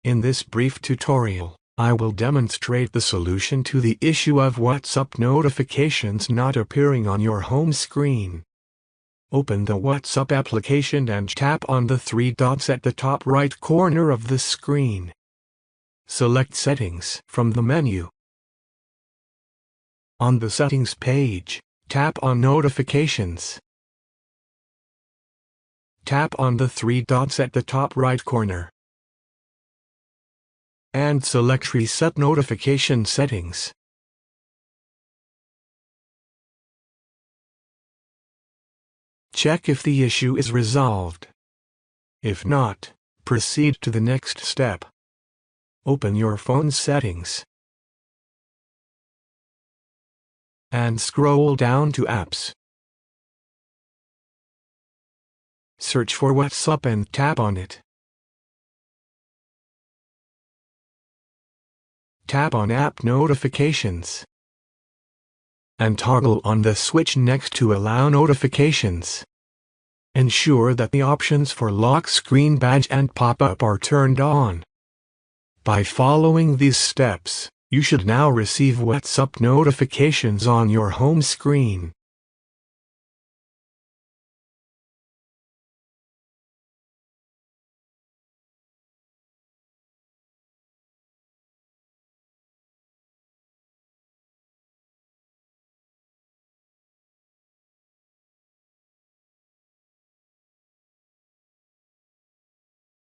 In this brief tutorial, I will demonstrate the solution to the issue of WhatsApp notifications not appearing on your home screen. Open the WhatsApp application and tap on the three dots at the top right corner of the screen. Select Settings from the menu. On the Settings page, tap on Notifications. Tap on the three dots at the top right corner and select Reset Notification Settings. Check if the issue is resolved. If not, proceed to the next step. Open your phone's settings and scroll down to Apps. Search for WhatsApp and tap on it. Tap on App Notifications and toggle on the switch next to Allow Notifications. Ensure that the options for Lock Screen Badge and Pop-up are turned on. By following these steps, you should now receive WhatsApp notifications on your home screen.